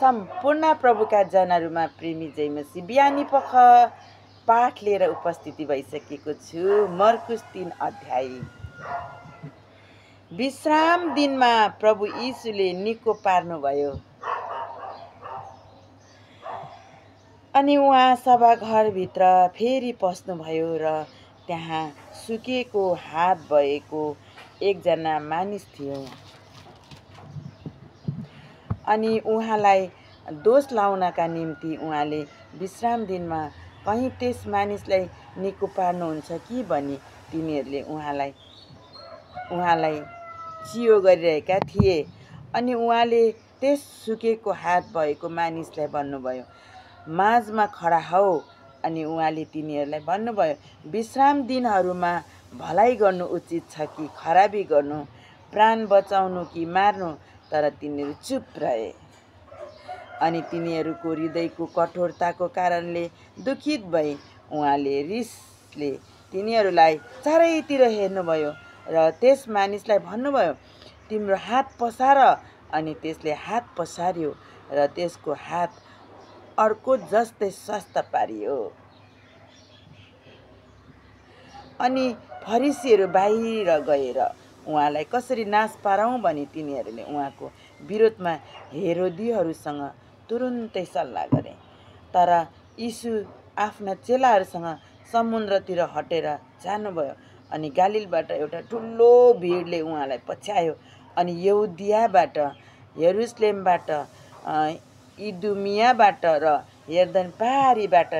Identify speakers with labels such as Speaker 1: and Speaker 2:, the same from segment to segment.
Speaker 1: सम्पूर्ण प्रभुका जनहरूमा प्रेमी जय मसीह बिहानी पख पाठ लिएर उपस्थिति भइसकेको छु। मर्कुस 3 अध्याय। विश्राम दिनमा प्रभु यीशुले निको पार्नुभयो अनि उहाँ सभाघरभित्र फेरि पस्नुभयो र त्यहाँ सुकेको हात भएको एकजना मानिस थियो अनि उहाँलाई दोष लाउनका निम्ति उहाँले विश्राम दिनमा कहीँ त्यस मानिसलाई निको पार्नुहुन्छ कि भनी तिनीहरूले उहाँलाई चियो गरिरहेका थिए। अनि उहाँले त्यस सुकेको हात भएको मानिसलाई भन्नुभयो, माझमा खडा हौ। अनि उहाँले तिनीहरूलाई भन्नुभयो, विश्राम दिनहरूमा भलाइ गर्नु उचित छ कि खराबी गर्नु, प्राण बचाउनु कि मार्नु? तर तिनीहरू चुप रहे। अनि तिनीहरूको हृदयको कठोरताको कारणले दुखित भई उहाँले रिसले तिनीहरूलाई चारैतिर हेर्नुभयो र त्यस मानिसलाई भन्नुभयो, तिम्रो हात पसार। अनि त्यसले हात पसार्यो र त्यसको हात अर्को जस्तै स्वस्थ पारियो। अनि फरिसीहरू बाहिर गएर उहाँलाई कसरी नाश पारौँ भनी तिनीहरूले उहाँको विरोधमा हेरोदीहरूसँग तुरुन्तै सल्लाह गरे। तर यीशु आफ्ना चेलाहरूसँग समुद्रतिर हटेर जानुभयो अनि गालिलबाट एउटा ठुलो भिडले उहाँलाई पछ्यायो। अनि यहुदियाबाट, यरुसलेमबाट, इदुमियाबाट र यर्दन पहाडीबाट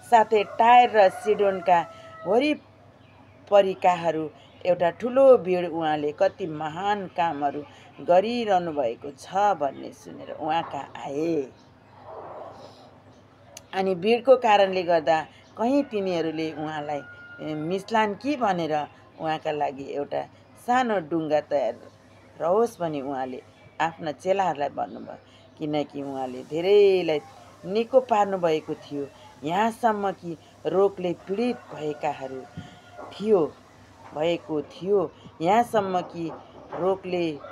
Speaker 1: साथै टायर र सिडोनका वरिपरिकाहरू एउटा ठुलो भिड उहाँले कति महान कामहरू गरिरहनु भएको छ भन्ने सुनेर उहाँ कहाँ आए। अनि भिडको कारणले गर्दा कहीँ तिनीहरूले उहाँलाई मिस्लान् कि भनेर उहाँका लागि एउटा सानो डुङ्गा तयार रहोस् भनी उहाँले आफ्ना चेलाहरूलाई भन्नुभयो, किनकि उहाँले धेरैलाई निको पार्नु भएको थियो, यहाँसम्म कि रोगले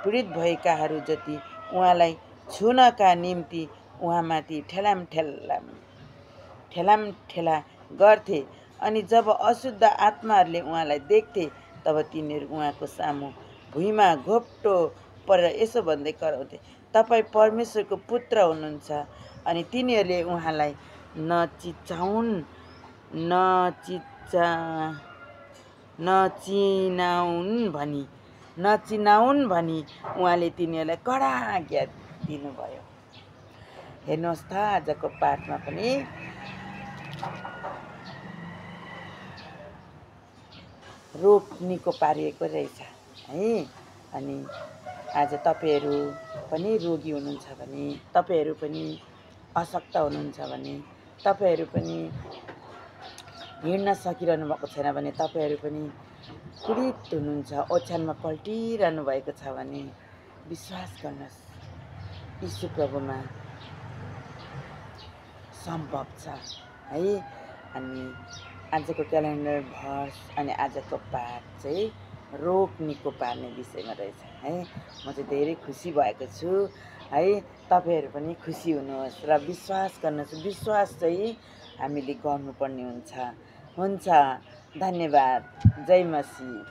Speaker 1: पीडित भएकाहरू जति उहाँलाई छुनका निम्ति उहाँमाथि ठेलामठेला गर्थे। अनि जब अशुद्ध आत्माहरूले उहाँलाई देख्थे तब तिनीहरू उहाँको सामु भुइँमा घोप्टो परेर यसो भन्दै कराउँथे, तपाईँ परमेश्वरको पुत्र हुनुहुन्छ। अनि तिनीहरूले उहाँलाई नचिनाउन् भनी उहाँले तिनीहरूलाई कडा आज्ञा दिनुभयो। हेर्नुहोस् त, आजको पाठमा पनि रोग निको पारिएको रहेछ है। अनि आज तपाईँहरू पनि रोगी हुनुहुन्छ भने, तपाईँहरू पनि अशक्त हुनुहुन्छ भने, तपाईँहरू पनि हिँड्न सकिरहनु भएको छैन भने, तपाईँहरू पनि पीडित हुनुहुन्छ, ओछ्यानमा पल्टिरहनु भएको छ भने विश्वास गर्नुहोस्, यीशु प्रभुमा सम्भव छ है। अनि आजको क्यालेन्डर भर्स अनि आजको पाठ चाहिँ रोग निको पार्ने विषयमा रहेछ है। म चाहिँ धेरै खुसी भएको छु है। तपाईँहरू पनि खुसी हुनुहोस् र विश्वास गर्नुहोस्। विश्वास चाहिँ हामीले गर्नुपर्ने हुन्छ। धन्यवाद। जय मसीह।